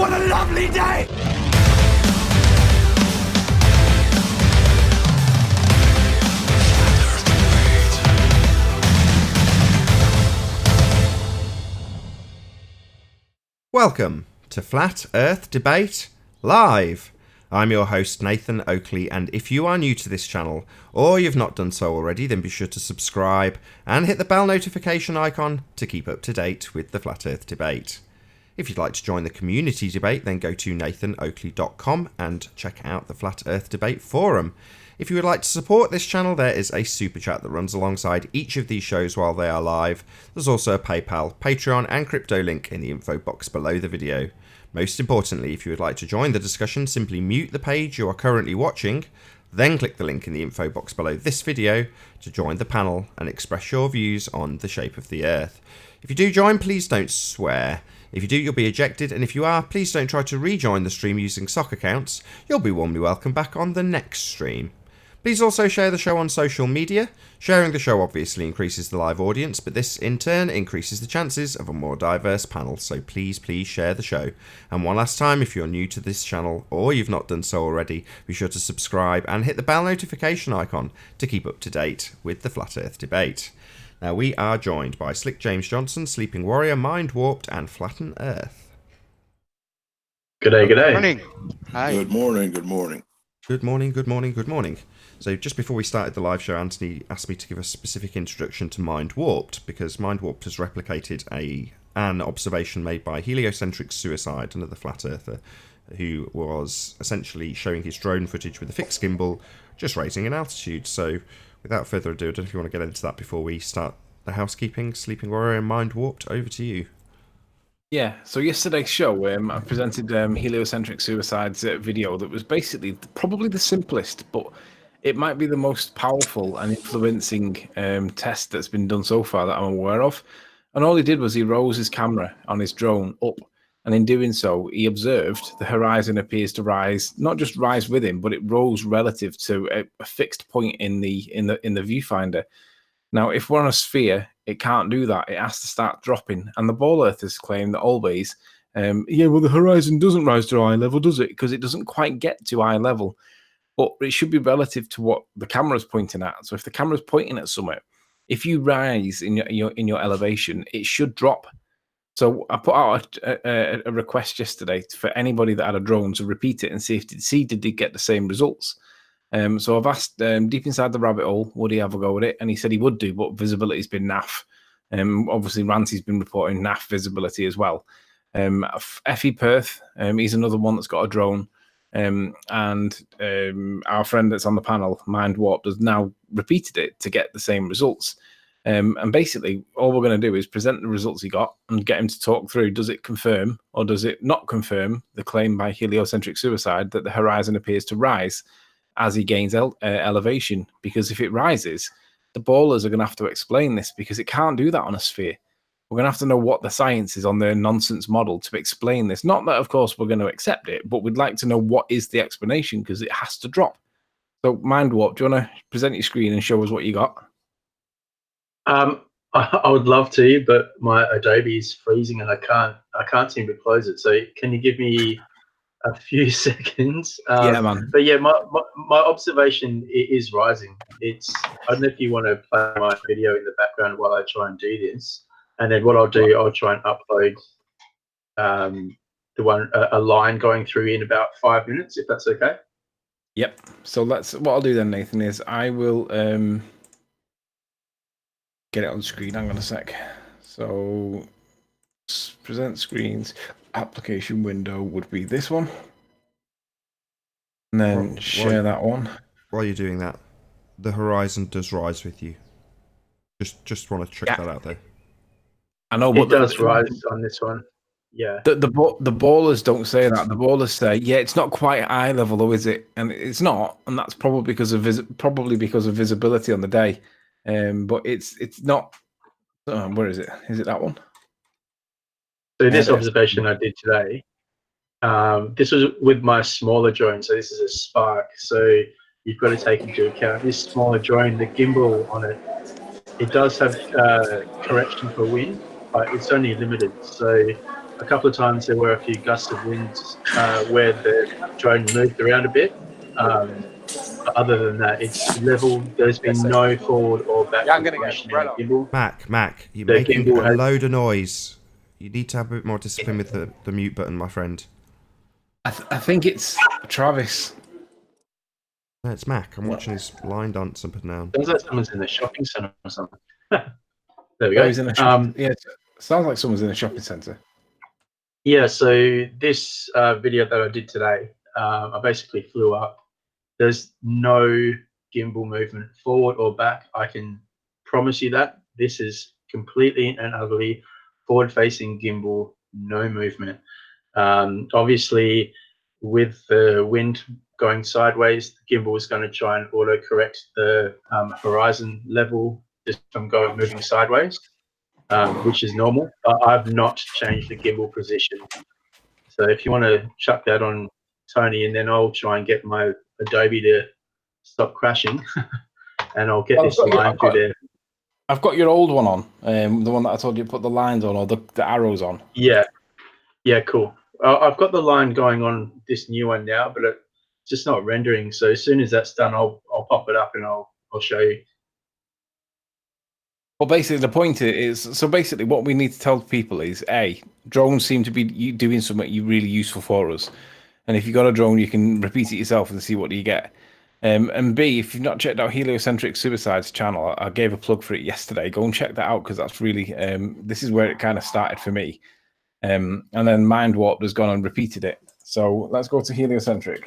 What a lovely day! Welcome to Flat Earth Debate Live. I'm your host Nathan Oakley, and if you are new to this channel, or you've not done so already, then be sure to subscribe and hit the bell notification icon to keep up to date with the Flat Earth Debate. If you'd like to join the community debate, then go to nathanoakley.com and check out the Flat Earth Debate forum. If you would like to support this channel, there is a super chat that runs alongside each of these shows while they are live. There's also a PayPal, Patreon and crypto link in the info box below the video. Most importantly, if you would like to join the discussion, simply mute the page you are currently watching, then click the link in the info box below this video to join the panel and express your views on the shape of the Earth. If you do join, please don't swear. If you do, you'll be ejected, and if you are, please don't try to rejoin the stream using sock accounts. You'll be warmly welcome back on the next stream. Please also share the show on social media. Sharing the show obviously increases the live audience, but this in turn increases the chances of a more diverse panel, so please share the show. And one last time, if you're new to this channel or you've not done so already, be sure to subscribe and hit the bell notification icon to keep up to date with the Flat Earth Debate. Now we are joined by Slick James Johnson, Sleeping Warrior, Mind Warped and Flatten Earth. G'day. Good morning. Hi. Good morning. Good morning. So just before we started the live show, Anthony asked me to give a specific introduction to Mind Warped, because Mind Warped has replicated an observation made by heliocentric suicide, another flat earther, who was essentially showing his drone footage with a fixed gimbal, just raising in altitude. So without further ado, I don't know if you want to get into that before we start the housekeeping. Sleeping Warrior and Mind Warped, over to you. Yeah, so yesterday's show, I presented heliocentric suicide's video that was basically probably the simplest, but it might be the most powerful and influencing test that's been done so far that I'm aware of. And all he did was he rose his camera on his drone up, and in doing so, he observed the horizon appears to rise, not just rise with him, but it rose relative to a fixed point in the viewfinder. Now, if we're on a sphere, it can't do that. It has to start dropping. And the ball earthers claim that always, the horizon doesn't rise to eye level, does it? Because it doesn't quite get to eye level. But it should be relative to what the camera's pointing at. So if the camera's pointing at somewhere, if you rise in your elevation, it should drop. So I put out a request yesterday for anybody that had a drone to repeat it and see did they get the same results. So I've asked deep inside the rabbit hole, would he have a go at it? And he said he would do, but visibility's been naff. Obviously, Ranty's been reporting naff visibility as well. Effie Perth, he's another one that's got a drone. And our friend that's on the panel, Mind Warped, has now repeated it to get the same results. And basically, all we're going to do is present the results he got and get him to talk through, does it confirm or does it not confirm the claim by heliocentric suicide that the horizon appears to rise as he gains elevation? Because if it rises, the ballers are going to have to explain this, because it can't do that on a sphere. We're going to have to know what the science is on their nonsense model to explain this. Not that, of course, we're going to accept it, but we'd like to know what is the explanation, because it has to drop. So, Mind Warp, do you want to present your screen and show us what you got? I would love to, but my Adobe is freezing and I can't seem to close it. So can you give me a few seconds? Yeah, man. But yeah, my observation is rising. I don't know if you want to play my video in the background while I try and do this. And then what I'll do, I'll try and upload a line going through in about 5 minutes, if that's okay. Yep. So what I'll do then, Nathan, is I will get it on screen. Hang on a sec. So present screens, application window would be this one. And then share that one. While you're doing that, the horizon does rise with you. Just want to check that out there. I know, but it does rise on this one. Yeah. The ballers don't say that. The ballers say, yeah, it's not quite eye level, though, is it? And it's not, and that's probably because of visibility on the day. But it's not. Where is it? Is it that one? So this observation I did today, this was with my smaller drone. So this is a Spark. So you've got to take into account this smaller drone, the gimbal on it. It does have correction for wind, but it's only limited. So a couple of times there were a few gusts of wind where the drone moved around a bit. But other than that, it's level. There's been no forward or backward motion in the gimbal. Mac, you're The making gimbal a has. load of noise. You need to have a bit more discipline with the mute button, my friend. I think it's Travis. No, it's Mac. I'm watching his line dance up and down. Sounds like someone's in the shopping centre or something. There we Oh, go. he's in a shop. Yeah, sounds like someone's in a shopping centre. Yeah, so this video that I did today, I basically flew up. There's no gimbal movement forward or back. I can promise you that. This is completely and utterly forward-facing gimbal, no movement. Obviously, with the wind going sideways, the gimbal is going to try and auto-correct the horizon level just from moving sideways, which is normal. But I've not changed the gimbal position. So if you want to chuck that on Tony, and then I'll try and get my Adobe to stop crashing, and I'll get this line through there. I've got your old one on, the one that I told you to put the lines on or the arrows on. Yeah, cool. I've got the line going on this new one now, but it's just not rendering. So as soon as that's done, I'll pop it up and I'll show you. Well, basically, the point is, so basically what we need to tell people is, A, drones seem to be doing something really useful for us. And if you've got a drone, you can repeat it yourself and see what you get. And B, if you've not checked out Heliocentric Suicide's channel, I gave a plug for it yesterday. Go and check that out, because that's really, this is where it kind of started for me. And then Mind Warped has gone and repeated it. So let's go to Heliocentric.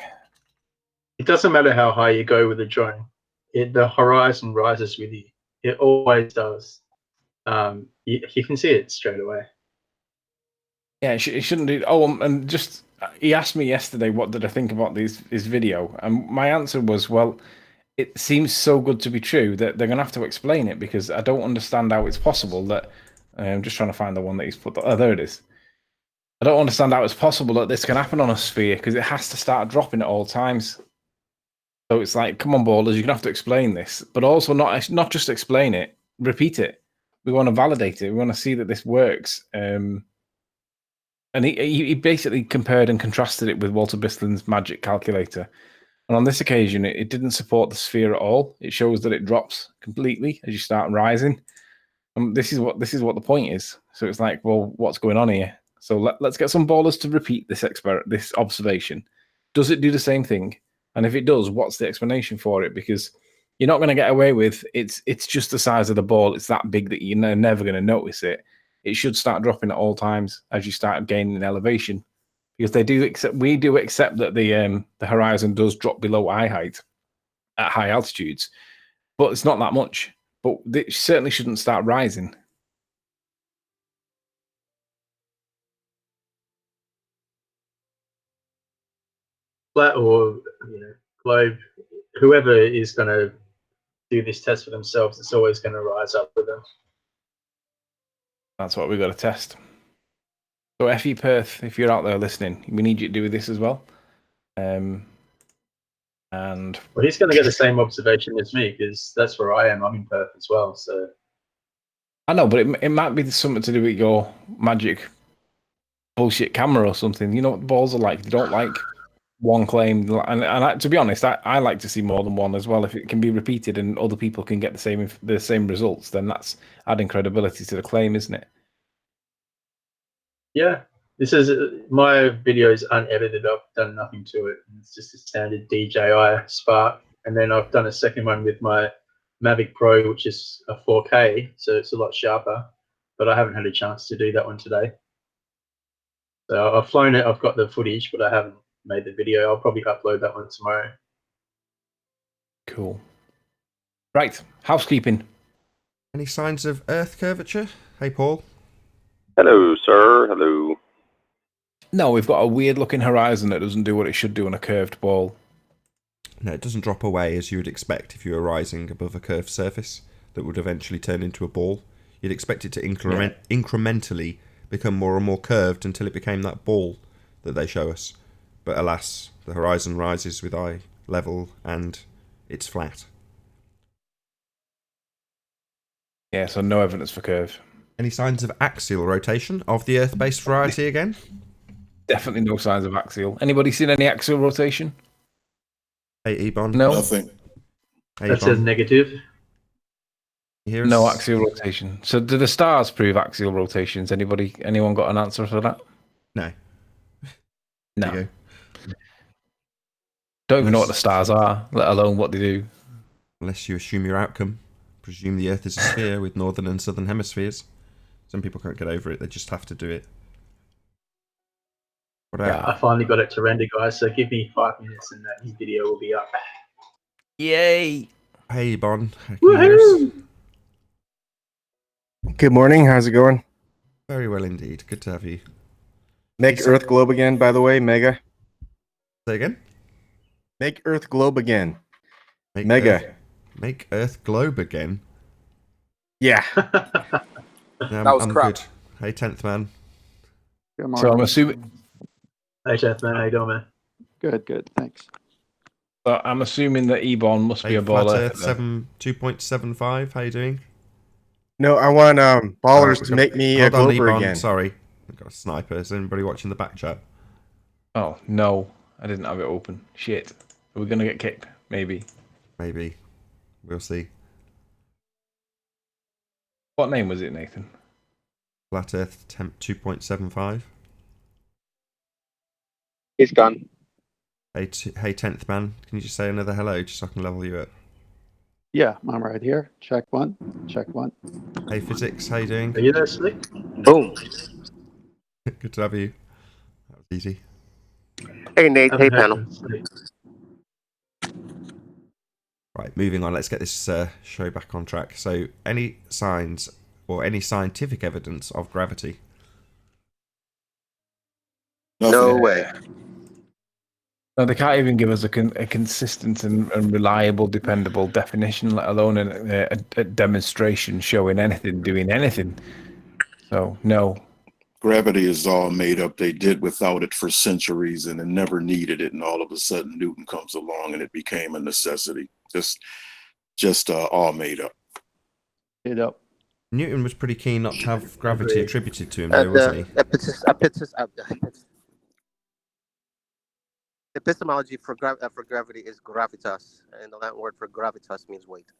It doesn't matter how high you go with the drone. The horizon rises with you. It always does. You can see it straight away. Yeah, it shouldn't do. Oh, and just, he asked me yesterday, what did I think about his video? And my answer was, well, it seems so good to be true that they're going to have to explain it, because I don't understand how it's possible that, I'm just trying to find the one that he's put, oh, there it is. I don't understand how it's possible that this can happen on a sphere, because it has to start dropping at all times. So it's like, come on, ballers, you're going to have to explain this, but also not just explain it, repeat it. We want to validate it. We want to see that this works. And he basically compared and contrasted it with Walter Bistlin's magic calculator. And on this occasion, it didn't support the sphere at all. It shows that it drops completely as you start rising. And this is what the point is. So it's like, well, what's going on here? So let's get some ballers to repeat this observation. Does it do the same thing? And if it does, what's the explanation for it? Because you're not going to get away with it's just the size of the ball. It's that big that you're never going to notice it. It should start dropping at all times as you start gaining elevation, because we do accept that the horizon does drop below eye height at high altitudes, but it's not that much. But it certainly shouldn't start rising. Flat or globe, whoever is going to do this test for themselves, it's always going to rise up with them. That's what we've got to test. So FE Perth, if you're out there listening, we need you to do this as well. And well, he's going to get the same observation as me, because that's where I am. I'm in Perth as well. So I know, but it might be something to do with your magic bullshit camera or something. You know what the balls are like. They don't like one claim, and to be honest, I like to see more than one as well. If it can be repeated and other people can get the same results, then that's adding credibility to the claim, isn't it? Yeah, this is my video is unedited. I've done nothing to it. It's just a standard DJI Spark, and then I've done a second one with my Mavic Pro, which is a 4K, so it's a lot sharper. But I haven't had a chance to do that one today. So I've flown it. I've got the footage, but I haven't made the video. I'll probably upload that one tomorrow. Cool. Right, housekeeping. Any signs of Earth curvature? Hey, Paul. Hello, sir. Hello. No, we've got a weird-looking horizon that doesn't do what it should do on a curved ball. No, it doesn't drop away as you would expect if you were rising above a curved surface that would eventually turn into a ball. You'd expect it to incrementally become more and more curved until it became that ball that they show us. But alas, the horizon rises with eye level and it's flat. Yeah, so no evidence for curve. Any signs of axial rotation of the Earth-based variety again? Definitely no signs of axial. Anybody seen any axial rotation? Hey, Ebon. No. Nothing. Hey, That says Ebon. negative. You hear No us? axial rotation. So do the stars prove axial rotations? Anyone got an answer for that? No. No. There you Don't even know what the stars are, let alone what they do. go. Unless you assume your outcome. Presume the Earth is a sphere with northern and southern hemispheres. Some people can't get over it, they just have to do it. What Yeah. I finally got it to render, guys. So give me 5 minutes, and that video will be up. Yay! Hey, Bon. Can you hear us? Good morning. How's it going? Very well indeed. Good to have you. Make Yes. Earth globe again, by the way, Mega. Say again? Make Earth globe again. Make Mega. Earth, make Earth globe again. Yeah. That was I'm crap. good. Hey, 10th man. Good So I'm morning. assuming Hey, Jeff, man. How you doing, man? Good. Thanks. that Ebon must be Hey, a Flat baller. Earth 2.75. How you doing? No, I want ballers We've to got- make me a Hold on, glober Ebon. again. Sorry. I've got a sniper. Is anybody watching the back chat? Oh no, I didn't have it open. Shit. Are we gonna get kicked? Maybe. Maybe. We'll see. What name was it, Nathan? Flat Earth 2.75. He's gone. Hey, hey, 10th man. Can you just say another hello just so I can level you up? Yeah, I'm right here. Check one. Check one. Hey, Physics. How you Are doing? you there, Slick? Boom. Good to have you. That was easy. Hey, Nate. Hey, Haven't heard panel. from Slick. Right, moving on. Let's get this show back on track. So, any signs or any scientific evidence of gravity? Nothing. No way. No, they can't even give us a consistent and reliable, dependable definition, let alone a demonstration showing anything, doing anything. So, no. Gravity is all made up. They did without it for centuries and it never needed it. And all of a sudden Newton comes along and it became a necessity. Just all made up. It up. Newton was pretty keen not to have gravity Agreed. attributed to him, though, wasn't he? Epistemology for gravity is gravitas, and the Latin word for gravitas means weight.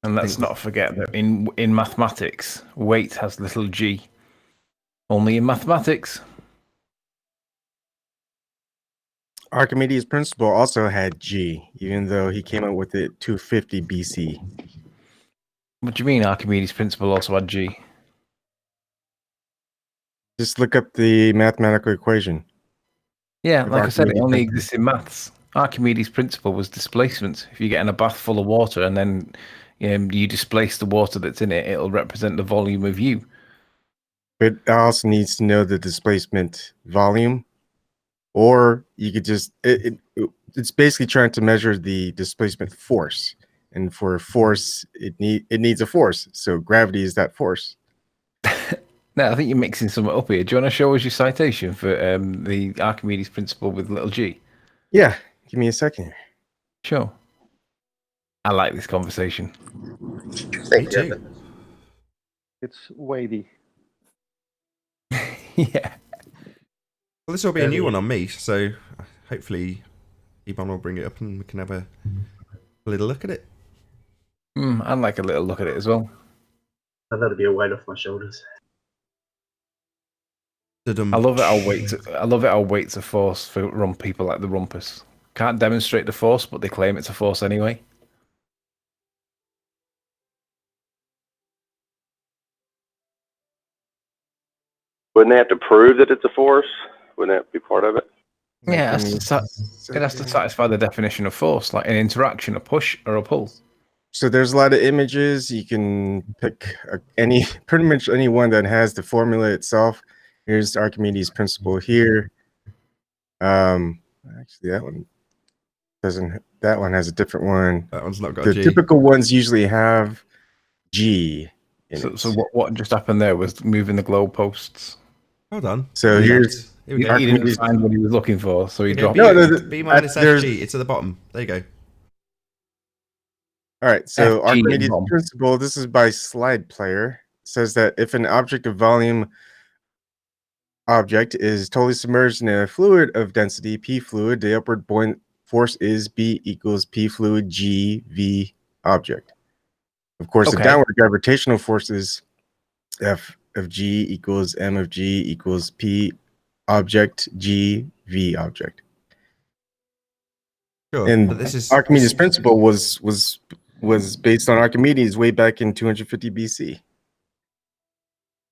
And let's not forget that in mathematics, weight has little g. Only in mathematics. Archimedes' principle also had G, even though he came up with it 250 BC. What do you mean Archimedes' principle also had g? Just look up the mathematical equation. Yeah, Of like I said, it Archimedes' only principle. exists in maths. Archimedes' principle was displacement. If you get in a bath full of water and then you displace the water that's in it, it'll represent the volume of you. But it also needs to know the displacement volume, or you could just it's basically trying to measure the displacement force. And for a force, it needs a force. So gravity is that force. No, I think you're mixing something up here. Do you want to show us your citation for the Archimedes principle with little g? Yeah, give me a second here. Sure. I like this conversation. Me Thank you. too. It's weighty. Yeah. Well, this will be a new one on me, so hopefully Ebon will bring it up and we can have a little look at it. I'd like a little look at it as well. That'll be a weight off my shoulders. Da-dum. I love it how weight's a force for people like the Rumpus. Can't demonstrate the force, but they claim it's a force anyway. Wouldn't they have to prove that it's a force? Wouldn't that be part of it? Yeah, Give me a it has to second. satisfy the definition of force, like an interaction, a push or a pull. So there's a lot of images. You can pick pretty much any one that has the formula itself. Here's Archimedes' principle here. Actually, that one doesn't. That one has a different one. That one's not got The a G. typical ones usually have G in So, it. so what just happened there was moving the globe posts. Hold on. So Here we go. here's Here we He go. didn't Archimedes- find what he was looking for, so he Here we dropped go. No, it. no, B minus there's- SG. It's at the bottom. There you go. All right, so FG Archimedes' bomb. principle, this is by Slide Player, says that if an object of volume object is totally submerged in a fluid of density P fluid, the upward buoyant force is B equals P fluid G V object. Of course, the Okay. downward gravitational force is F of G equals M of G equals P object G V object. Sure, And but this is Archimedes' principle was based on Archimedes way back in 250 BC.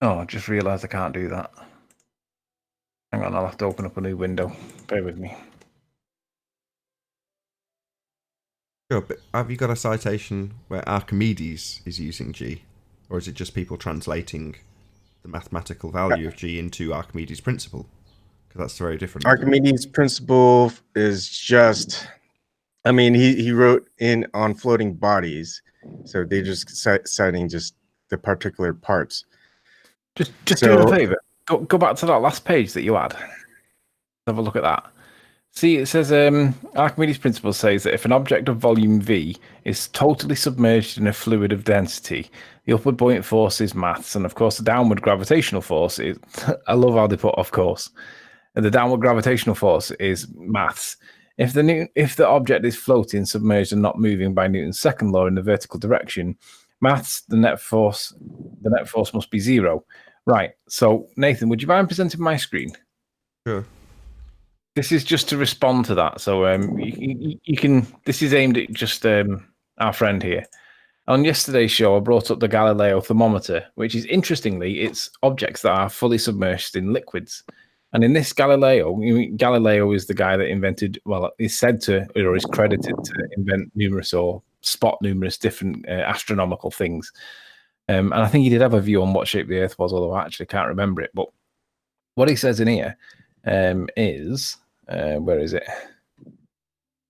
Oh, I just realised I can't do that. Hang on, I'll have to open up a new window. Bear with me. Sure, but have you got a citation where Archimedes is using G? Or is it just people translating the mathematical value of G into Archimedes' principle? Because that's very different. Archimedes' principle is just, I mean, he wrote in on floating bodies, so they just citing just the particular parts. Just So- do me a favour. Go back to that last page that you had. Have a look at that. See, it says Archimedes' principle says that if an object of volume V is totally submerged in a fluid of density, the upward buoyant force is maths, and of course the downward gravitational force is. I love how they put "of course." And the downward gravitational force is maths. If the object is floating, submerged, and not moving by Newton's second law in the vertical direction, maths, the net force must be zero. Right. So Nathan, would you mind presenting my screen? Sure. This is just to respond to that. So you can. This is aimed at just our friend here. On yesterday's show, I brought up the Galileo thermometer, which is interestingly, it's objects that are fully submerged in liquids. And in this Galileo is the guy that invented, well, is said to, or is credited to invent numerous or spot numerous different astronomical things. And I think he did have a view on what shape the Earth was, although I actually can't remember it. But what he says in here is, where is it?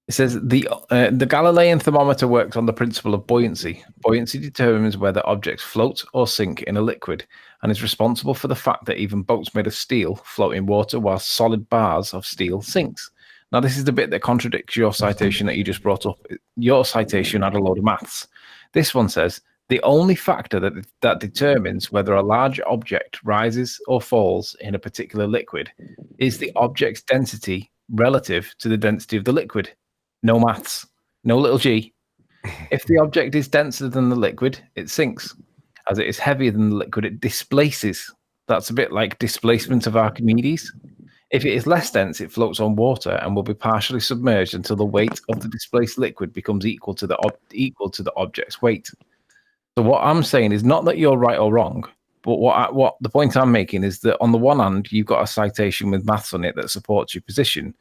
It says the Galilean thermometer works on the principle of buoyancy. Buoyancy determines whether objects float or sink in a liquid and is responsible for the fact that even boats made of steel float in water while solid bars of steel sinks. Now, this is the bit that contradicts your citation that you just brought up. Your citation had a load of maths. This one says the only factor that determines whether a large object rises or falls in a particular liquid is the object's density relative to the density of the liquid. No maths, no little g. If the object is denser than the liquid, it sinks. As it is heavier than the liquid, it displaces. That's a bit like displacement of Archimedes. If it is less dense, it floats on water and will be partially submerged until the weight of the displaced liquid becomes equal to the object's weight. So what I'm saying is not that you're right or wrong, but what the point I'm making is that on the one hand, you've got a citation with maths on it that supports your position.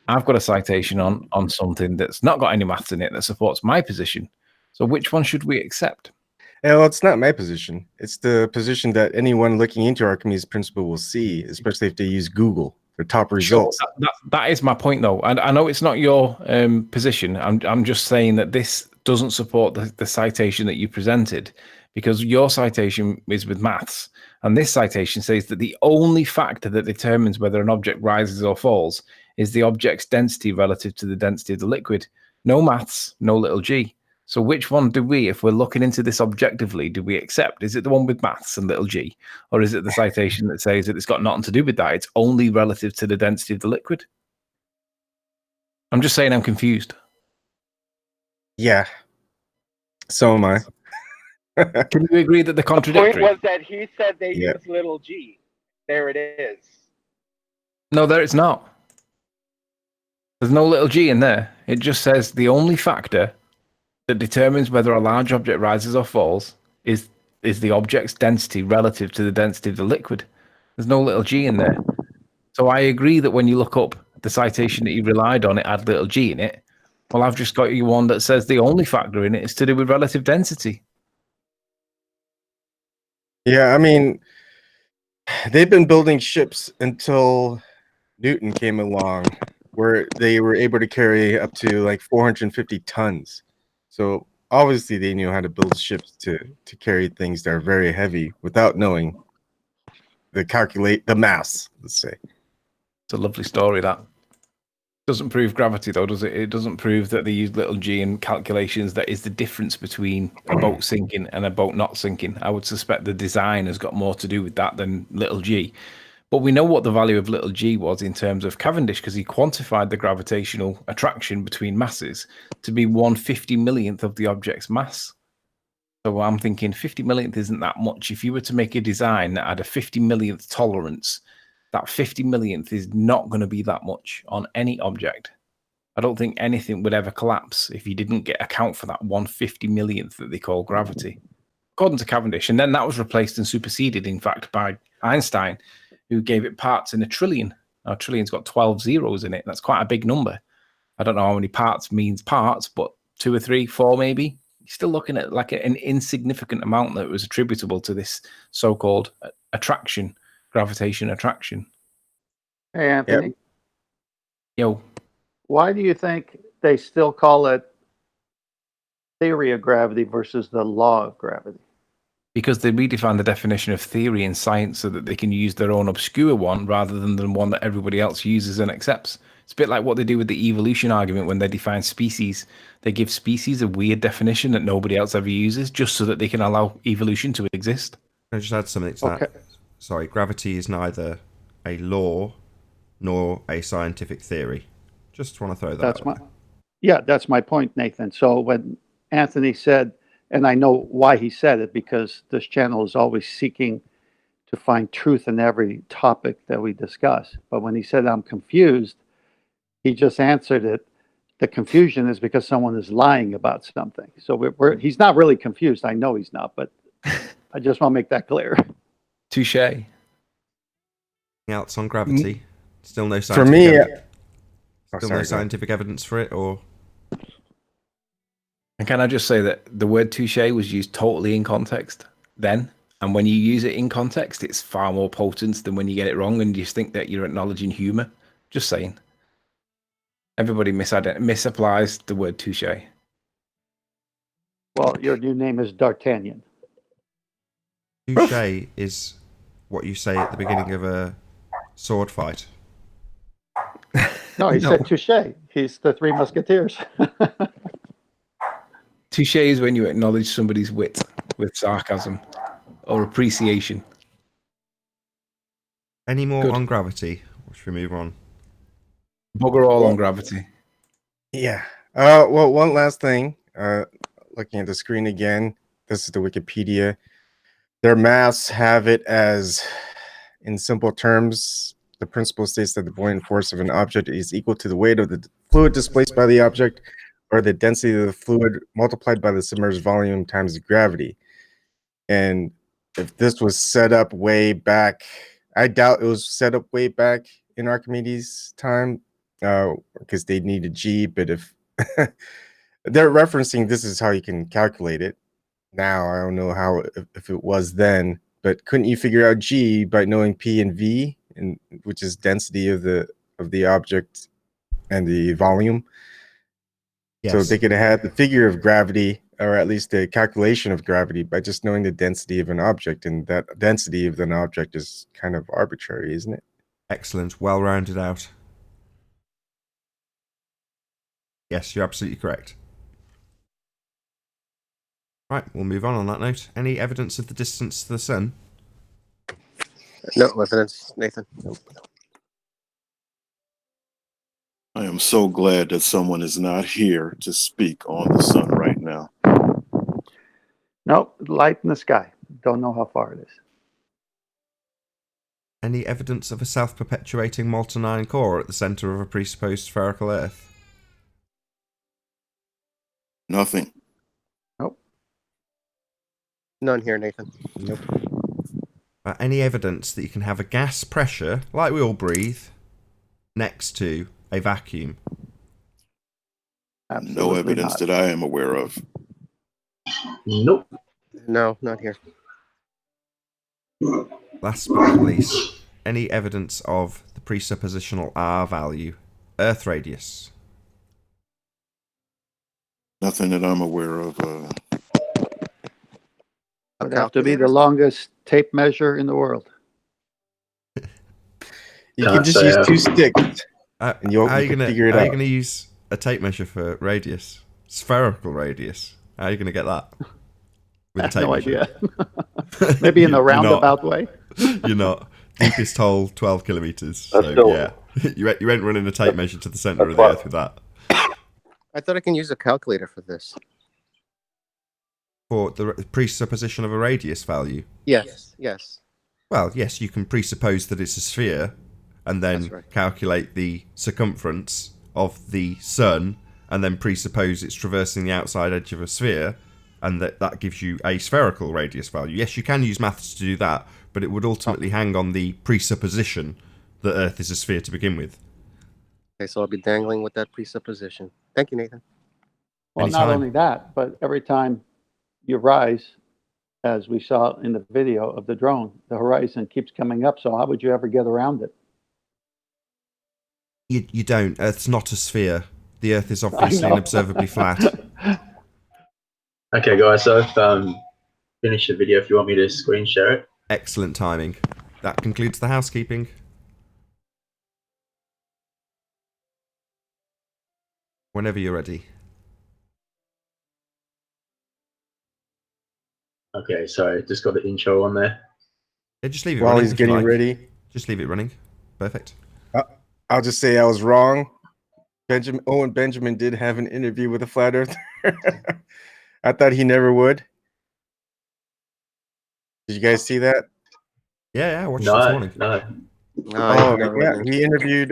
I've got a citation on something that's not got any maths in it that supports my position. So which one should we accept? Well, it's not my position. It's the position that anyone looking into Archimedes' principle will see, especially if they use Google for top results. Sure, that is my point, though. And I know it's not your position. I'm just saying that this doesn't support the citation that you presented, because your citation is with maths, and this citation says that the only factor that determines whether an object rises or falls is the object's density relative to the density of the liquid. No maths, no little g. So which one do we, if we're looking into this objectively, do we accept? Is it the one with maths and little g? Or is it the citation that says that it's got nothing to do with that? It's only relative to the density of the liquid? I'm just saying I'm confused. Yeah. So am I. Can you agree that the The point contradictory? was that he said they Yeah. use little g. There it is. No, there it's not. There's no little g in there. It just says the only factor that determines whether a large object rises or falls is the object's density relative to the density of the liquid. There's no little g in there. So I agree that when you look up the citation that you relied on, it had little g in it. Well, I've just got you one that says the only factor in it is to do with relative density. Yeah, I mean, they've been building ships until Newton came along, where they were able to carry up to like 450 tons. So obviously they knew how to build ships to carry things that are very heavy without knowing calculate the mass, let's say. It's a lovely story, that. Doesn't prove gravity, though, does it? It doesn't prove that they use little g in calculations. That is the difference between a boat sinking and a boat not sinking. I would suspect the design has got more to do with that than little g. But we know what the value of little g was in terms of Cavendish, because he quantified the gravitational attraction between masses to be 1/50 millionth of the object's mass. So I'm thinking 50 millionth isn't that much. If you were to make a design that had a 50 millionth tolerance, that 50 millionth is not going to be that much on any object. I don't think anything would ever collapse if you didn't account for that 1/50 millionth that they call gravity, according to Cavendish. And then that was replaced and superseded, in fact, by Einstein, who gave it parts in a trillion. Now, a trillion's got 12 zeros in it. That's quite a big number. I don't know how many parts means parts, but 2 or 3, 4 maybe. You're still looking at like an insignificant amount that was attributable to this so-called attraction. Gravitation attraction. Hey, Anthony. Yo. Why do you think they still call it theory of gravity versus the law of gravity? Because they redefine the definition of theory in science so that they can use their own obscure one rather than the one that everybody else uses and accepts. It's a bit like what they do with the evolution argument when they define species. They give species a weird definition that nobody else ever uses just so that they can allow evolution to exist. Can I just add something to that? Sorry, gravity is neither a law nor a scientific theory. Just want to throw that out there. That's my point, Nathan. So when Anthony said, and I know why he said it, because this channel is always seeking to find truth in every topic that we discuss. But when he said, I'm confused, he just answered it. The confusion is because someone is lying about something. So he's not really confused. I know he's not, but I just want to make that clear. Touche. Anything else on gravity? Still no For scientific me, no scientific evidence for it, or? And can I just say that the word touche was used totally in context then, and when you use it in context, it's far more potent than when you get it wrong and you just think that you're acknowledging humor. Just saying. Everybody misapplies the word touche. Well, your new name is D'Artagnan. Touche is what you say at the beginning of a sword fight. No, he said touche. He's the Three Musketeers. Touche is when you acknowledge somebody's wit with sarcasm or appreciation. Any more on gravity? Or should we move on? Bugger all on gravity. Yeah. Well, one last thing. Looking at the screen again, this is the Wikipedia. Their maths have it as, in simple terms, the principle states that the buoyant force of an object is equal to the weight of the fluid displaced by the object, or the density of the fluid multiplied by the submerged volume times the gravity. And if this was set up way back, I doubt it was set up way back in Archimedes' time, because they needed G. But if they're referencing this is how you can calculate it now, I don't know how if it was then. But couldn't you figure out G by knowing P and V, and which is density of the object and the volume? Yes. So they could have had the figure of gravity, or at least the calculation of gravity, by just knowing the density of an object, and that density of an object is kind of arbitrary, isn't it? Excellent, well rounded out. Yes, you're absolutely correct. Right, we'll move on that note. Any evidence of the distance to the sun? No evidence, Nathan. Nope. I am so glad that someone is not here to speak on the sun right now. Nope, light in the sky. Don't know how far it is. Any evidence of a self-perpetuating molten iron core at the centre of a presupposed spherical Earth? Nothing. Nope. None here, Nathan. Nope. Any evidence that you can have a gas pressure, like we all breathe, next to a vacuum? Absolutely No evidence not. that I am aware of. Nope. No, not here. Last but not least, any evidence of the presuppositional R value, Earth radius? Nothing that I'm aware of. Would have to be the longest tape measure in the world. You can just use two sticks. And you can figure it How are you out. gonna use a tape measure for radius? Spherical radius. How are you gonna get that? With a tape No measure? idea. Maybe in a You're not. roundabout way. You're not. Deepest hole, 12 kilometers. That's So, still- yeah. You ain't running a tape measure to the center of That's the why- Earth with that. I thought I can use a calculator for this. For the presupposition of a radius value. Yes, yes. Well, yes, you can presuppose that it's a sphere and then That's right. calculate the circumference of the sun and then presuppose it's traversing the outside edge of a sphere and that gives you a spherical radius value. Yes, you can use maths to do that, but it would ultimately hang on the presupposition that Earth is a sphere to begin with. Okay, so I'll be dangling with that presupposition. Thank you, Nathan. Well, not Anytime. only that, but every time you rise, as we saw in the video of the drone, the horizon keeps coming up. So how would you ever get around it? You don't. Earth's not a sphere. The Earth is obviously know. unobservably flat. Okay, guys, so I've finished the video if you want me to screen share it. Excellent timing. That concludes the housekeeping. Whenever you're ready. Okay, sorry, just got the intro on there. Yeah, just leave it While running. he's if you getting like. ready, Just leave it running. Perfect. I'll just say I was wrong. Owen Benjamin did have an interview with a flat earther. I thought he never would. Did you guys see that? Yeah, I watched it this No, morning. no. Oh, yeah. He interviewed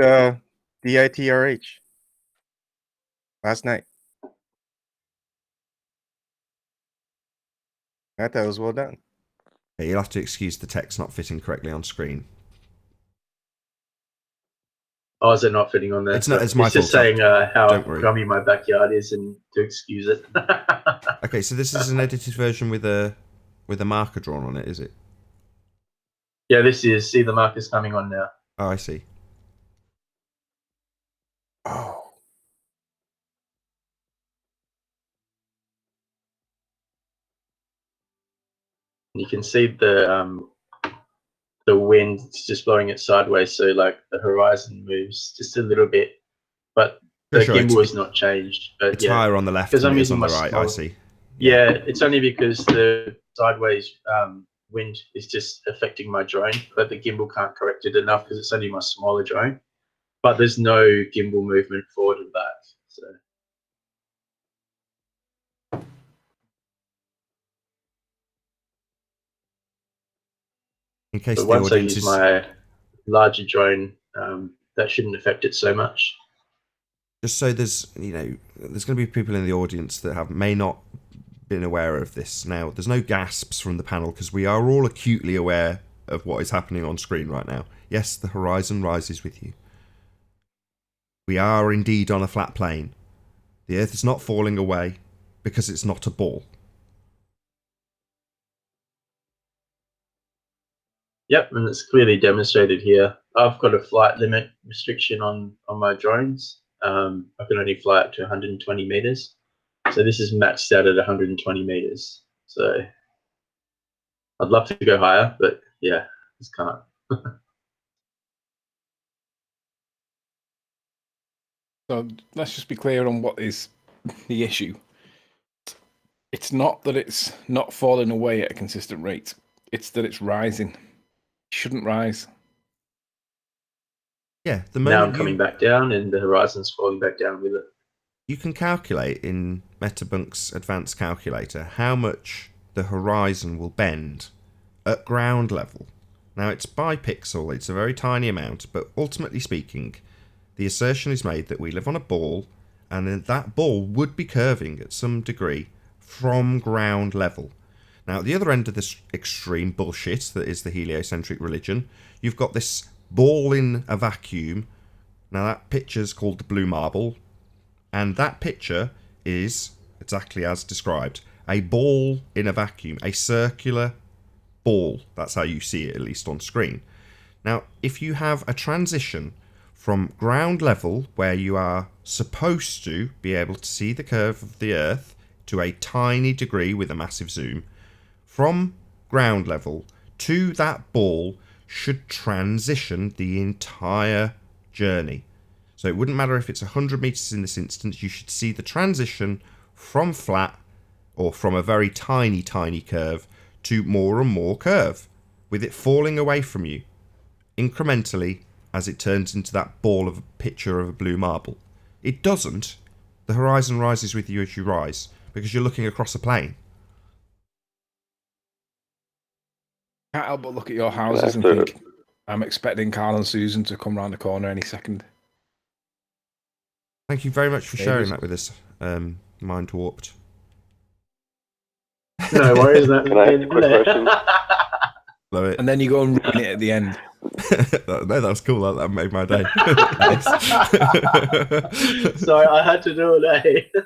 DITRH last night. I thought it was well done. Yeah, you'll have to excuse the text not fitting correctly on screen. Oh, is it not fitting on there? It's not- it's my just fault, saying how don't worry. crummy my backyard is and to excuse it. Okay, so this is an edited version with a marker drawn on it, is it? Yeah, this is, see the markers coming on now. Oh, I see. Oh. You can see the wind just blowing it sideways, so like the horizon moves just a little bit, but the Sure, gimbal it's- is not changed. But It's yeah, higher on the left 'cause than I'm it is on using the my right, I small- see. yeah, it's only because the sideways wind is just affecting my drone, but the gimbal can't correct it enough because it's only my smaller drone. But there's no gimbal movement forward and back. So In case but the once I audience use is... my larger drone, that shouldn't affect it so much. Just so there's, there's going to be people in the audience that may not been aware of this. Now, there's no gasps from the panel because we are all acutely aware of what is happening on screen right now. Yes, the horizon rises with you. We are indeed on a flat plane. The Earth is not falling away because it's not a ball. Yep, and it's clearly demonstrated here. I've got a flight limit restriction on my drones. I can only fly up to 120 meters. So this is maxed out at 120 meters. So I'd love to go higher, but yeah, just can't. So let's just be clear on what is the issue. It's not that it's not falling away at a consistent rate. It's that it's rising. It shouldn't rise. Yeah, the Now I'm moment coming back down and the horizon's falling back down with it. you can calculate in Metabunk's advanced calculator how much the horizon will bend at ground level. Now, it's by pixel, it's a very tiny amount, but ultimately speaking, the assertion is made that we live on a ball, and then that ball would be curving at some degree from ground level. Now, at the other end of this extreme bullshit that is the heliocentric religion, you've got this ball in a vacuum. Now, that picture's called the blue marble, and that picture is exactly as described. A ball in a vacuum, a circular ball. That's how you see it, at least on screen. Now, if you have a transition from ground level, where you are supposed to be able to see the curve of the Earth to a tiny degree with a massive zoom, from ground level to that ball should transition the entire journey. So So it wouldn't matter if it's 100 meters in this instance, you should see the transition from flat or from a very tiny, tiny curve to more and more curve, with it falling away from you incrementally as it turns into that ball of a picture of a blue marble. It doesn't. The horizon rises with you as you rise because you're looking across a plane. Can't help but look at your houses and think, I'm expecting Carl and Susan to come round the corner any second. Thank you very much for Maybe. sharing that with us, Mind Warped. No worries. Can I ask a quick question? Love it. And then you go and ruin it at the end. No, that was cool. That made my day. Sorry, I had to do it, eh?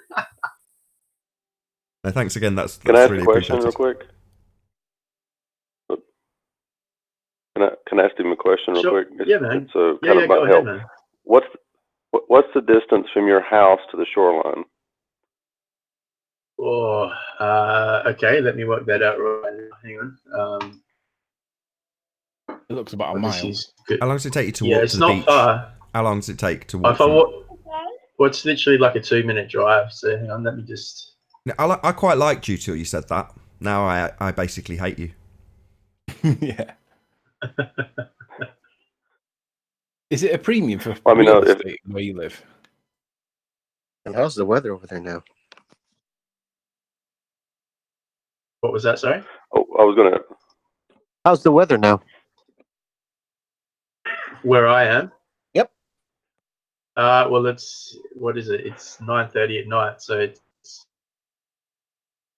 No, thanks again. That's Can I ask really a question real appreciated. quick? Can I ask him a question real Sure. quick? Yeah, man. It's kind Yeah, of go about ahead, help. man. What's the distance from your house to the shoreline? Oh, okay. Let me work that out right now. Hang on. It looks about a This mile. is good. How long does it take you to Yeah, walk it's to the not beach? far. How long does it take to walk? If I walk, well, it's literally like a 2-minute drive. So hang on, let me just. I quite liked you till you said that. Now I basically hate you. Yeah. Is it a premium for I mean, real if- estate where you live? And how's the weather over there now? What was that? Sorry. Oh, I was gonna. How's the weather now? Where I am. Yep. Well, what is it? It's 9:30 at night, so it's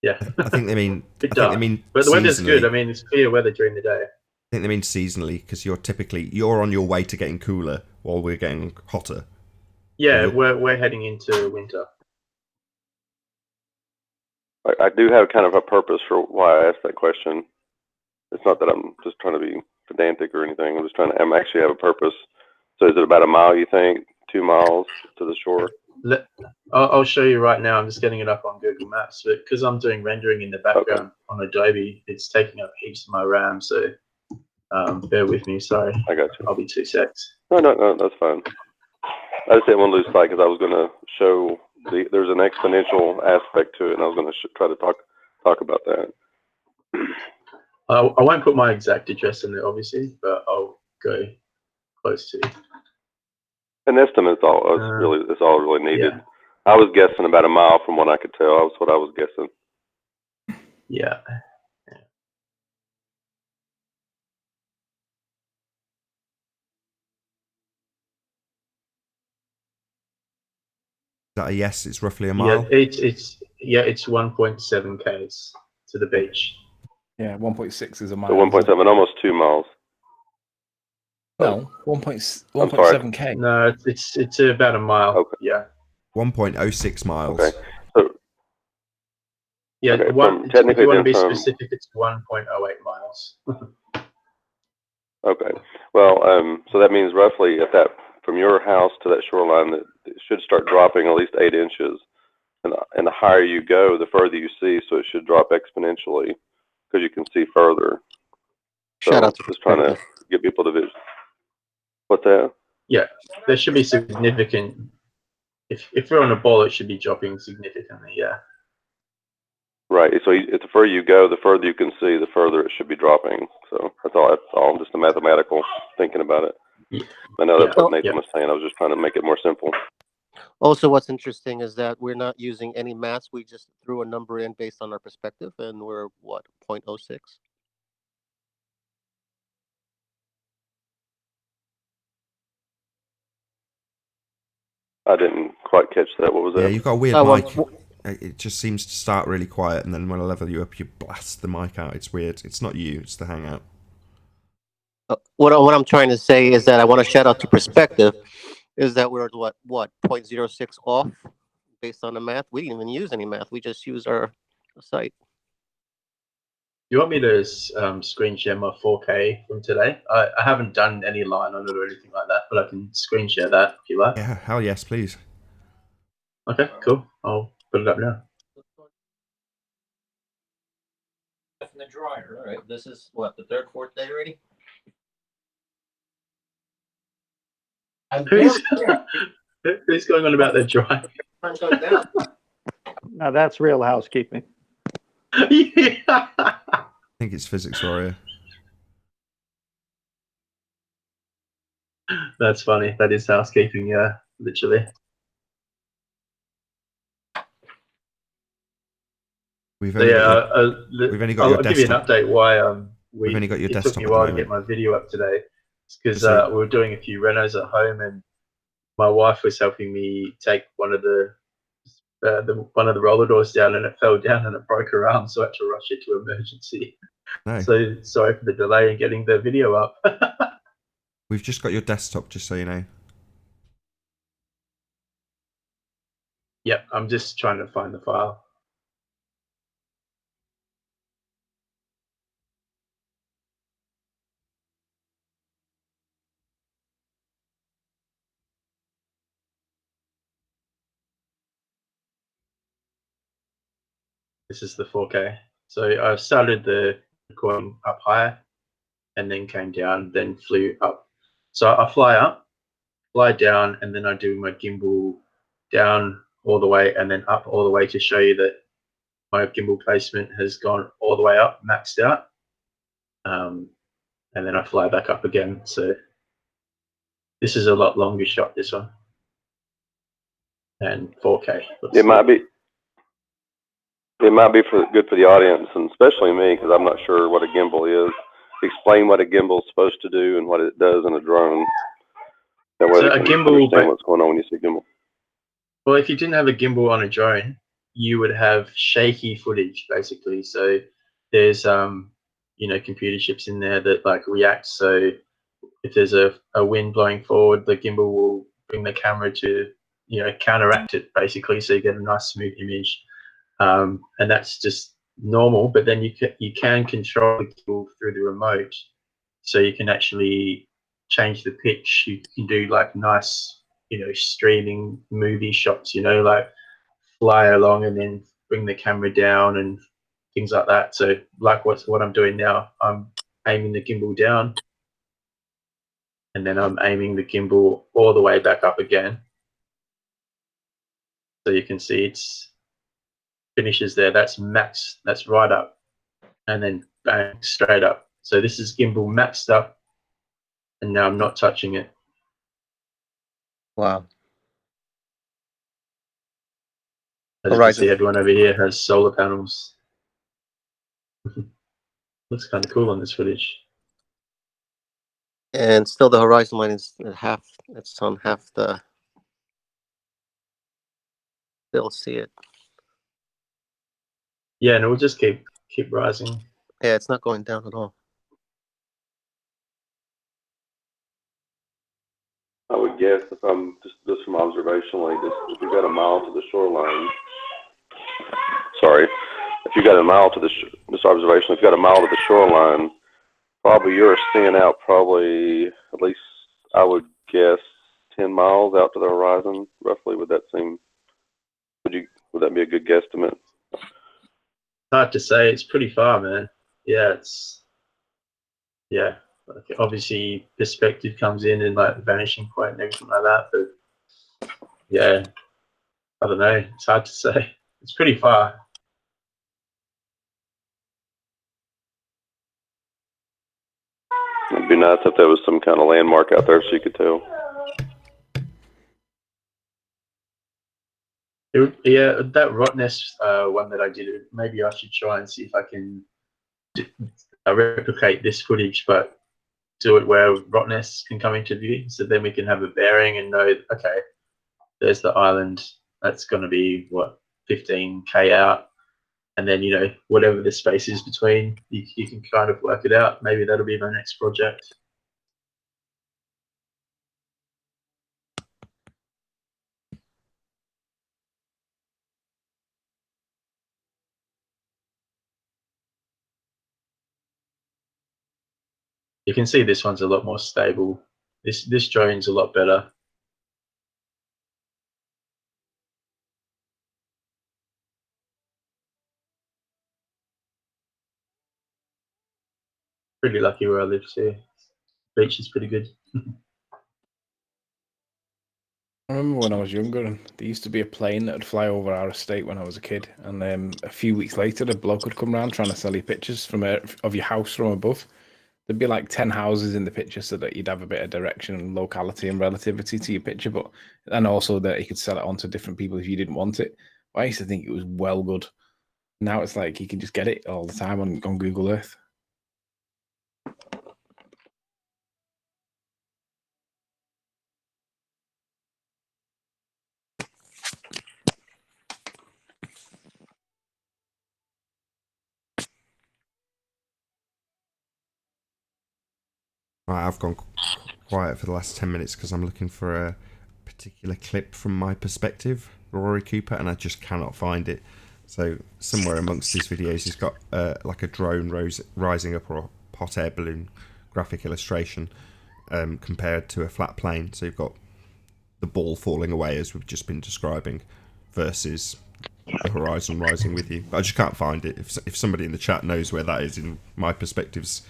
yeah. I think they mean. I Bit think they dark. mean. But the weather's good. seasonally. I mean, it's clear weather during the day. I think they mean seasonally because you're on your way to getting cooler while we're getting hotter. Yeah, Yeah. we're heading into winter. I do have kind of a purpose for why I asked that question. It's not that I'm just trying to be pedantic or anything. I'm actually have a purpose. So is it about a mile, you think? 2 miles to the shore? I'll show you right now. I'm just getting it up on Google Maps, but because I'm doing rendering in the background on Adobe, it's taking up heaps of my RAM. So bear with me. Sorry. I got you. I'll be 2 secs. No, that's fine. I just didn't want to lose sight because I was going to show there's an exponential aspect to it, and I was going to try to talk about that. I won't put my exact address in there, obviously, but I'll go close to. An estimate is all really needed. Yeah. I was guessing about a mile from what I could tell. That's what I was guessing. Yeah. Is that a yes? It's roughly a mile. Yeah, it's 1.7 k's to the beach. Yeah, 1.6 is a mile. So 1.7, almost 2 miles. No, 1.7 k. No, it's about a mile. Okay. Yeah. 1.06 miles. Okay. So Yeah. Okay, If you want to be from- specific, it's 1.08 miles. Okay. Well, so that means roughly from your house to that shoreline, that it should start dropping at least 8 inches. And the higher you go, the further you see. So it should drop exponentially because you can see further. Shout out to just trying to get people to vision. What's that? Yeah, there should be significant. If we're on a ball, it should be dropping significantly. Yeah. Right. So the further you go, the further you can see, the further it should be dropping. So that's all. Just a mathematical thinking about it. Yeah. I know that's what Yeah. Nathan was saying. I was just trying to make it more simple. Also, what's interesting is that we're not using any maths. We just threw a number in based on our perspective, and we're what, 0.06? I didn't quite catch that. What was that? Yeah, you've got a weird Oh, well, mic. It just seems to start really quiet, and then when I level you up, you blast the mic out. It's weird. It's not you. It's the Hangout. What I'm trying to say is that I want to shout out to perspective. Is that we're what 0.06 off based on the math? We didn't even use any math. We just use our site. You want me to screen share my 4K from today? I haven't done any line on it or anything like that, but I can screen share that if you like. Yeah, hell yes, please. Okay, cool. I'll put it up now. In the dryer. All right. This is what, the third, fourth day already? Who's going on about their drive? Now that's real housekeeping. Yeah. I think it's Physics Warrior. That's funny. That is housekeeping, yeah, literally. We've So only yeah, got your, we've only got your I'll give you an desktop. update why We've only got your it took desktop me at a the while to get moment. my video up today. It's because Just so we were doing a few renos at home, and my wife was helping me take one of the roller doors down, and it fell down and it broke her arm, so I had to rush it to emergency. no, So sorry for the delay in getting the video up. we've just got your desktop, just so you know. Yep, I'm just trying to find the file. This is the 4K. So I started the recording up higher and then came down, then flew up. So I fly up, fly down, and then I do my gimbal down all the way and then up all the way to show you that my gimbal placement has gone all the way up, maxed out. And then I fly back up again. So this is a lot longer shot, this one. And 4K. It might be. It might be good for the audience, and especially me, because I'm not sure what a gimbal is. Explain what a gimbal is supposed to do and what it does in a drone. That way So they a can gimbal, understand what's going on when you see gimbal. well, if you didn't have a gimbal on a drone, you would have shaky footage basically. So there's computer chips in there that like react. So if there's a wind blowing forward, the gimbal will bring the camera to counteract it basically, so you get a nice smooth image. And that's just normal. But then you can control the gimbal through the remote, so you can actually change the pitch. You can do like nice streaming movie shots, like fly along and then bring the camera down and things like that. So like what I'm doing now, I'm aiming the gimbal down and then I'm aiming the gimbal all the way back up again. So you can see it's finishes there. That's max, that's right up, and then bang, straight up. So this is gimbal maxed up, and now I'm not touching it. Wow. As you can see, everyone over here has solar panels. Looks kind of cool on this footage. And still the horizon line is at half. It's on half the. Still see it. Yeah, and it will just keep rising. Yeah, it's not going down at all. I would guess if I'm just from observationally, if you've got a mile to the shoreline. Sorry, if you got a mile to this observation, if you got a mile to the shoreline, probably you're seeing out probably at least I would guess 10 miles out to the horizon. Roughly, would that seem? Would that be a good guesstimate? Hard to say. It's pretty far, man. Yeah, like obviously perspective comes in and like the vanishing point and everything like that. But yeah, I don't know. It's hard to say. It's pretty far. It'd be nice if there was some kind of landmark out there so you could tell. Yeah, that Rottnest one that I did, maybe I should try and see if I can replicate this footage, but do it where Rottnest can come into view. So then we can have a bearing and know, okay, there's the island. That's going to be, what, 15K out. And then, whatever the space is between, you can kind of work it out. Maybe that'll be my next project. You can see this one's a lot more stable. This drone's a lot better. Pretty lucky where I live, too. Beach is pretty good. I remember when I was younger, and there used to be a plane that would fly over our estate when I was a kid, and a few weeks later, a bloke would come round trying to sell you pictures of your house from above. There'd be like 10 houses in the picture, so that you'd have a bit of direction and locality and relativity to your picture, and also that you could sell it on to different people if you didn't want it. I used to think it was well good. Now it's like you can just get it all the time on Google Earth. Right, I've gone quiet for the last 10 minutes because I'm looking for a particular clip from my perspective, Rory Cooper, and I just cannot find it. So somewhere amongst his videos, he's got like a drone rising up or a hot air balloon graphic illustration compared to a flat plane. So you've got the ball falling away, as we've just been describing, versus the horizon rising with you. I just can't find it. If somebody in the chat knows where that is in my perspectives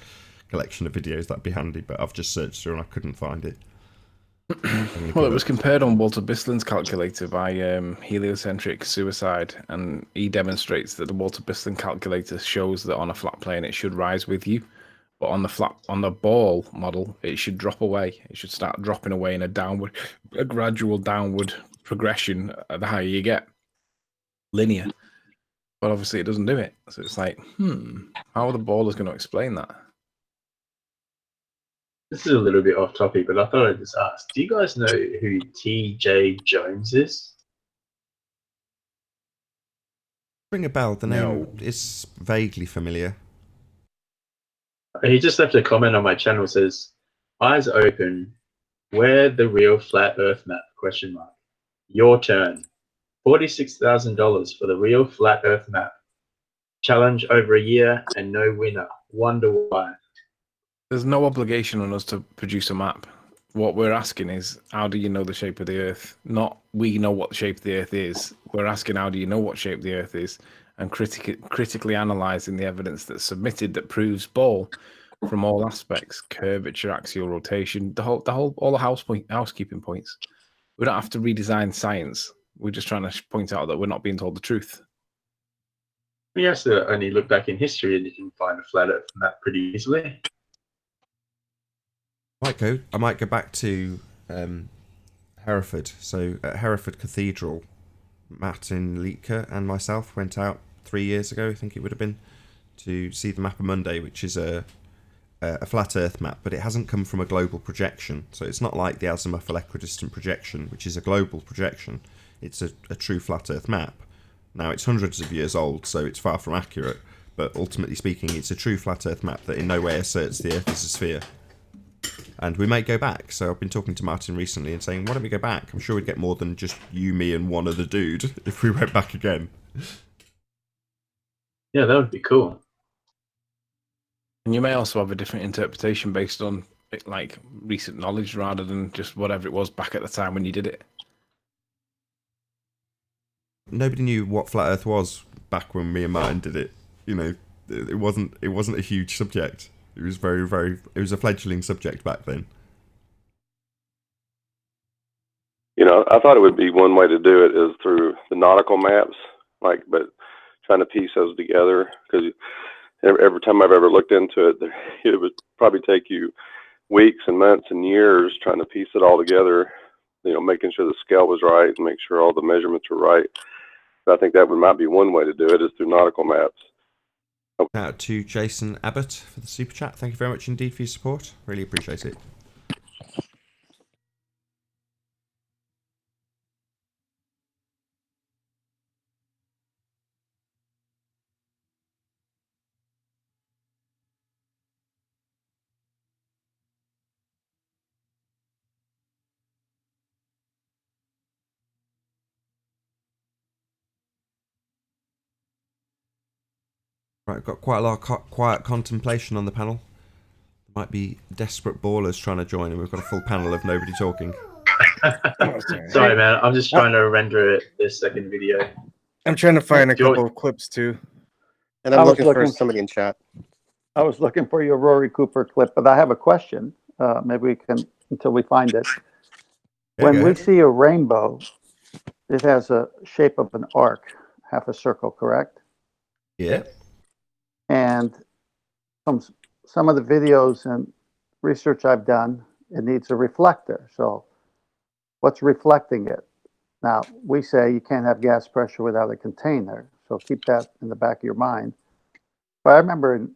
collection of videos, that'd be handy, but I've just searched through and I couldn't find it. Well, it was compared on Walter Bislin's calculator by heliocentric suicide, and he demonstrates that the Walter Bislin calculator shows that on a flat plane it should rise with you, but on the ball model it should drop away. It should start dropping away in a gradual downward progression the higher you get, linear. But obviously it doesn't do it, so it's like, how are the ballers going to explain that? This is a little bit off topic, but I thought I'd just ask, do you guys know who T.J. Jones is? Ring a bell. The name is vaguely familiar. He just left a comment on my channel, says, eyes open, where the real flat earth map, ? Your turn. $46,000 for the real flat earth map. Challenge over a year and no winner. Wonder why. There's no obligation on us to produce a map. What we're asking is, how do you know the shape of the Earth? Not we know what the shape of the Earth is. We're asking, how do you know what shape the Earth is? And critically analysing the evidence that's submitted that proves ball from all aspects: curvature, axial rotation, all the housekeeping points. We don't have to redesign science. We're just trying to point out that we're not being told the truth. We have to only look back in history and you can find a flat earth map pretty easily. I might go back to Hereford. So at Hereford Cathedral, Matt in Lite and myself went out 3 years ago, I think it would have been, to see the Mapper Monday, which is a flat Earth map, but it hasn't come from a global projection. So it's not like the azimuthal equidistant projection, which is a global projection. It's a true flat Earth map. Now, it's hundreds of years old, so it's far from accurate, but ultimately speaking, it's a true flat Earth map that in no way asserts the Earth is a sphere. And we may go back. So I've been talking to Martin recently and saying, why don't we go back? I'm sure we'd get more than just you, me, and one other dude if we went back again. Yeah, that would be cool. And you may also have a different interpretation based on like recent knowledge rather than just whatever it was back at the time when you did it. Nobody knew what flat Earth was back when me and Martin did it. You know, it wasn't a huge subject. It was it was a fledgling subject back then. You know, I thought it would be one way to do it is through the nautical maps, but trying to piece those together, because every time I've ever looked into it, it would probably take you weeks and months and years trying to piece it all together, you know, making sure the scale was right and make sure all the measurements were right. But I think that might be one way to do it, is through nautical maps. Shout out to Jason Abbott for the super chat. Thank you very much indeed for your support. Really appreciate it. Right, got quite a lot of quiet contemplation on the panel. There might be desperate ballers trying to join, and we've got a full panel of nobody talking. Sorry, man. I'm just trying to render this second video. I'm trying to find a couple of clips too. And I'm looking for somebody in chat. I was looking for your Rory Cooper clip, but I have a question. Maybe we can, until we find it. Yeah, When go we ahead. see a rainbow, it has a shape of an arc, half a circle, correct? Yeah. And from some of the videos and research I've done, it needs a reflector. So what's reflecting it? Now, we say you can't have gas pressure without a container. So keep that in the back of your mind. But I remember in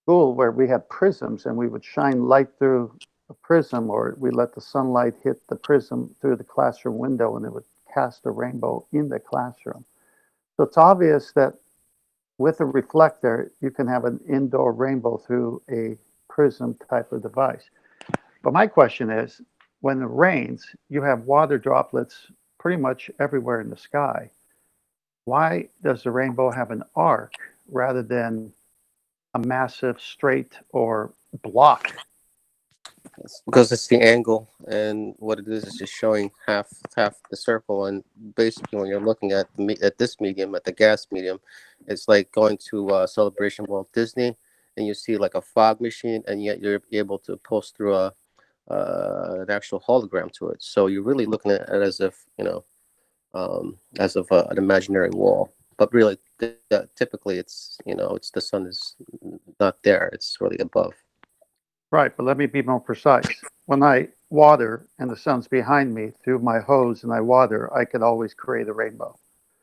school where we had prisms and we would shine light through a prism, or we let the sunlight hit the prism through the classroom window and it would cast a rainbow in the classroom. So it's obvious that with a reflector, you can have an indoor rainbow through a prism type of device. But my question is, when it rains, you have water droplets pretty much everywhere in the sky. Why does the rainbow have an arc rather than a massive straight or block? It's because it's the angle, and what it is just showing half the circle. And basically, when you're looking at at this medium, at the gas medium, it's like going to Celebration Walt Disney, and you see like a fog machine, and yet you're able to post through an actual hologram to it. So you're really looking at it as if as of an imaginary wall. But really, typically, it's it's the sun is not there; it's really above. Right, but let me be more precise. When I water and the sun's behind me through my hose and I water, I could always create a rainbow.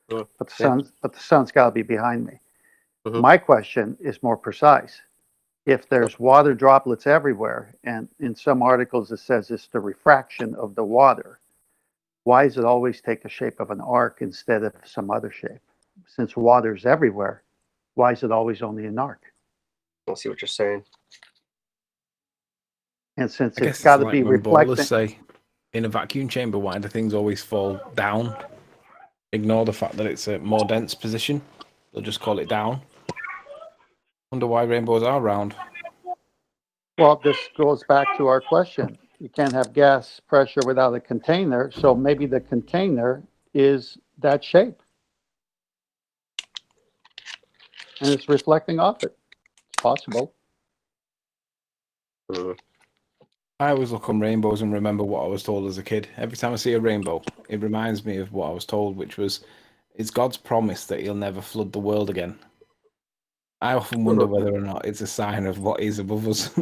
But Yeah. the sun's got to be behind me. Mhm. My question is more precise. If there's water droplets everywhere, and in some articles it says it's the refraction of the water, why does it always take the shape of an arc instead of some other shape? Since water's everywhere, why is it always only an arc? I see what you're saying. And since I it's guess got it's to like be when ballers reflecting, say, in a vacuum chamber, why do things always fall down? Ignore the fact that it's a more dense position. They'll just call it down. Wonder why rainbows are round. well, this goes back to our question. You can't have gas pressure without a container, so maybe the container is that shape and it's reflecting off it. It's possible. Mhm. I always look on rainbows and remember what I was told as a kid. Every time I see a rainbow, it reminds me of what I was told, which was it's God's promise that he'll never flood the world again. I often wonder whether or not it's a sign of what is above us.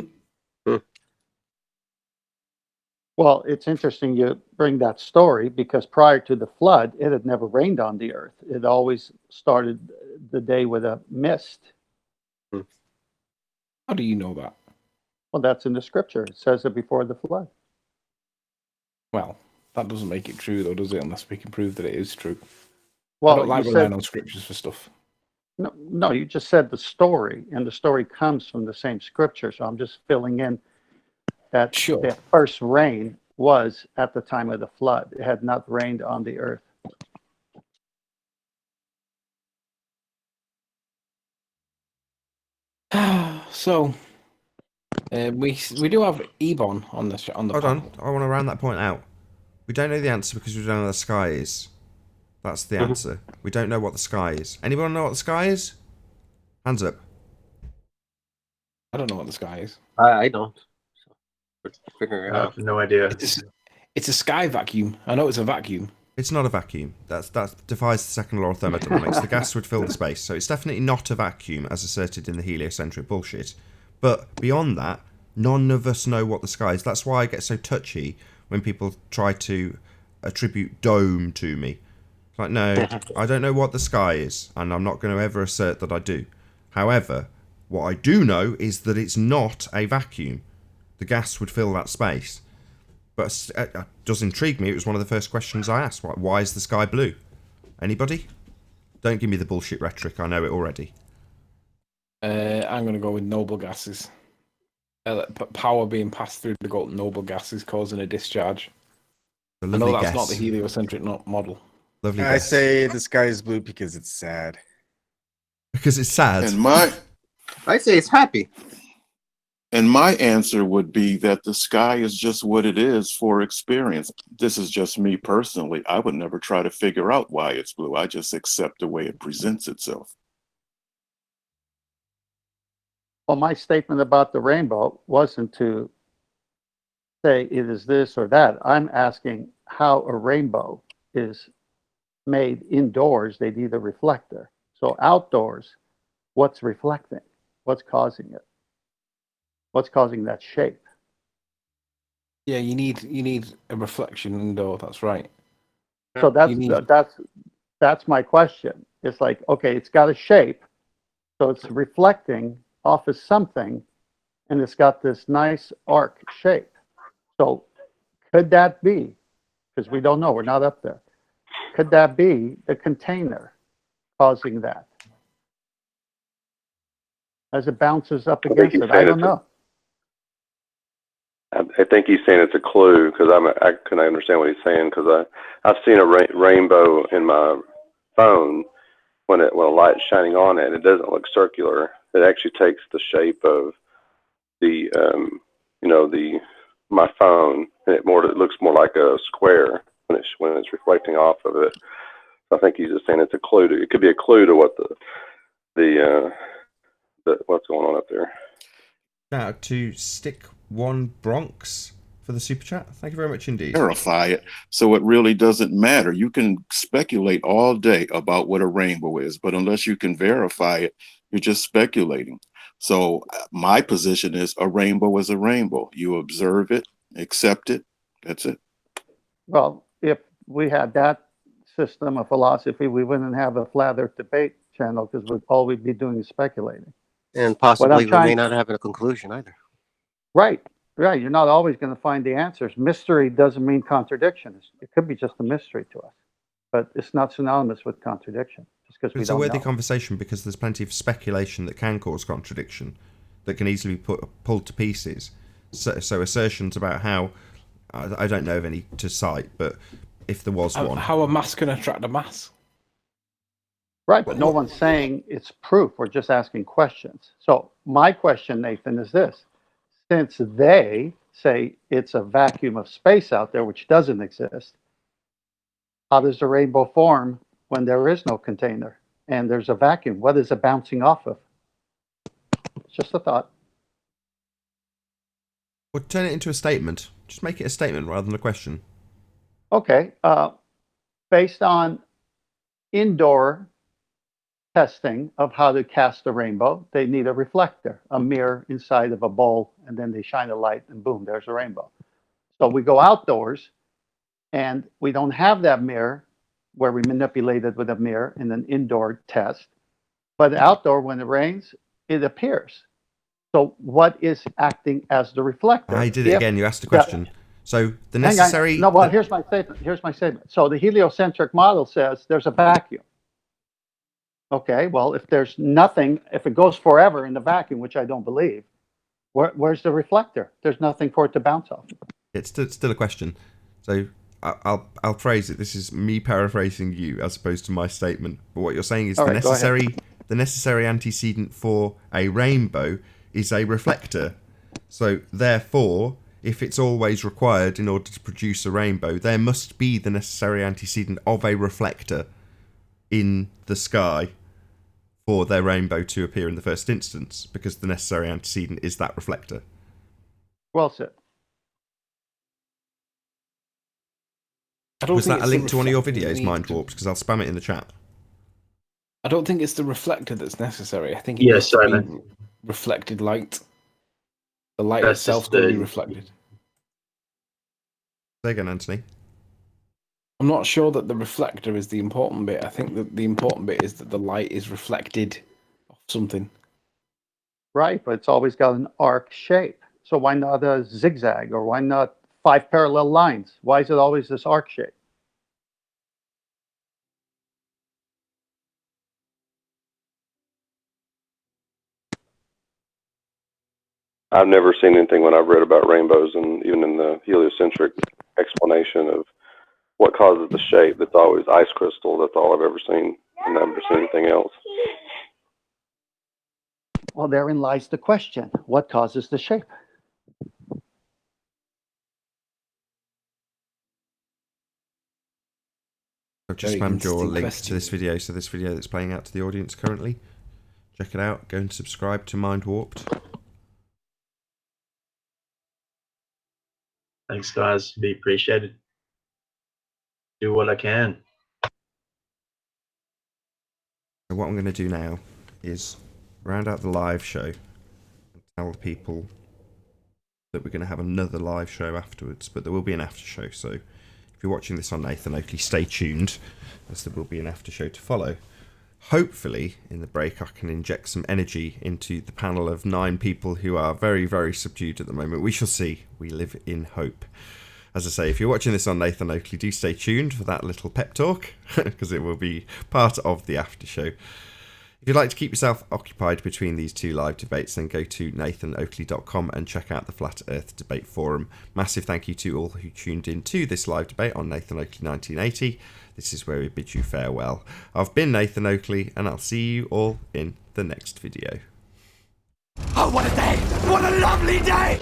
Well, it's interesting you bring that story because prior to the flood, it had never rained on the earth. It always started the day with a mist. How do you know that? Well, that's in the scripture. It says it before the flood. Well, that doesn't make it true, though, does it? Unless we can prove that it is true. I Well, don't you like relying said on scriptures for stuff. no, you just said the story, and the story comes from the same scripture. So I'm just filling in that Sure. the first rain was at the time of the flood. It had not rained on the earth. So, we do have Ebon on the Hold panel. on. I want to round that point out. We don't know the answer because we don't know what the sky is. That's the answer. We don't know what the sky is. Anyone know what the sky is? Hands up. I don't know what the sky is. I don't. So we're figuring it I out. have no idea. It's a sky vacuum. I know it's a vacuum. It's not a vacuum. That defies the second law of thermodynamics. The gas would fill the space, so it's definitely not a vacuum as asserted in the heliocentric bullshit. But beyond that, none of us know what the sky is. That's why I get so touchy when people try to attribute dome to me. It's like, no, I don't know what the sky is, and I'm not going to ever assert that I do. However, what I do know is that it's not a vacuum. The gas would fill that space. But it does intrigue me. It was one of the first questions I asked. Why is the sky blue? Anybody? Don't give me the bullshit rhetoric. I know it already. I'm going to go with noble gases. Power being passed through the noble gases causing a discharge. A I lovely know that's guess. not the heliocentric model. Lovely I guess. say the sky is blue because it's sad. Because it's sad. And I say it's happy. my answer would be that the sky is just what it is for experience. This is just me personally. I would never try to figure out why it's blue. I just accept the way it presents itself. Well, my statement about the rainbow wasn't to say it is this or that. I'm asking how a rainbow is made indoors. They need a reflector. So outdoors, what's reflecting? What's causing it? What's causing that shape? Yeah, you need a reflection indoor. That's right. So You need that's my question. It's like, okay, it's got a shape, so it's reflecting off of something, and it's got this nice arc shape. So could that be, because we don't know, we're not up there, could that be the container causing that? As it bounces up against it, I don't know. I think he's saying it's a clue, because I can understand what he's saying, because I've seen a rainbow in my phone when a light's shining on it. It doesn't look circular. It actually takes the shape of the my phone, and it looks more like a square when it's reflecting off of it. So I think he's just saying it's a clue. It could be a clue to what the what's going on up there. Now to Stick One Bronx for the super chat. Thank you very much indeed. Verify it, so it really doesn't matter. You can speculate all day about what a rainbow is, but unless you can verify it, you're just speculating. So my position is a rainbow is a rainbow. You observe it, accept it. That's it. Well, if we had that system of philosophy, we wouldn't have a flat earth debate channel, because all we'd be doing is speculating. And possibly we may not have a conclusion either. Right. You're not always going to find the answers. Mystery doesn't mean contradiction. It could be just a mystery to us, but it's not synonymous with contradiction. Just because we It's don't a worthy know. conversation, because there's plenty of speculation that can cause contradiction, that can easily be pulled to pieces. So assertions about how, I don't know of any to cite, but if there was one. how a mass can attract a mass. Right, but no one's saying it's proof. We're just asking questions. So my question, Nathan, is this. Since they say it's a vacuum of space out there, which doesn't exist, how does the rainbow form when there is no container and there's a vacuum? What is it bouncing off of? It's just a thought. Well, turn it into a statement. Just make it a statement rather than a question. Okay. Based on indoor testing of how to cast a rainbow, they need a reflector, a mirror inside of a bowl, and then they shine a light, and boom, there's a rainbow. So we go outdoors, and we don't have that mirror where we manipulate it with a mirror in an indoor test. But outdoor, when it rains, it appears. So what is acting as the reflector? I did it again. You asked a question. So the necessary... No, well, here's my statement. So the heliocentric model says there's a vacuum. Okay, well, if there's nothing, if it goes forever in the vacuum, which I don't believe, where's the reflector? There's nothing for it to bounce off. It's still a question. So I'll phrase it. This is me paraphrasing you as opposed to my statement. But what you're saying is the necessary antecedent for a rainbow is a reflector. So therefore, if it's always required in order to produce a rainbow, there must be the necessary antecedent of a reflector in the sky for their rainbow to appear in the first instance, because the necessary antecedent is that reflector. Well said. Was that a link to one of your videos, Mind Warped? Because I'll spam it in the chat. I don't think it's the reflector that's necessary. I think it Yes, needs to be reflected light. The light itself can be reflected. Say again, Anthony. I'm not sure that the reflector is the important bit. I think that the important bit is that the light is reflected off something. Right, but it's always got an arc shape. So why not a zigzag, or why not 5 parallel lines? Why is it always this arc shape? I've never seen anything when I've read about rainbows, and even in the heliocentric explanation of what causes the shape, that's always ice crystal. That's all I've ever seen. I've never seen anything else. Well, therein lies the question. What causes the shape? I've just spammed your link to this video, so this video that's playing out to the audience currently. Check it out. Go and subscribe to Mind Warped. Thanks, guys. Be appreciated. Do what I can. So what I'm going to do now is round out the live show and tell the people that we're going to have another live show afterwards, but there will be an after show. So if you're watching this on Nathan Oakley, stay tuned, as there will be an after show to follow. Hopefully, in the break, I can inject some energy into the panel of 9 people who are very, very subdued at the moment. We shall see. We live in hope. As I say, if you're watching this on Nathan Oakley, do stay tuned for that little pep talk, because it will be part of the after show. If you'd like to keep yourself occupied between these two live debates, then go to nathanoakley.com and check out the Flat Earth Debate Forum. Massive thank you to all who tuned in to this live debate on Nathan Oakley 1980. This is where we bid you farewell. I've been Nathan Oakley, and I'll see you all in the next video. Oh, what a day! What a lovely day!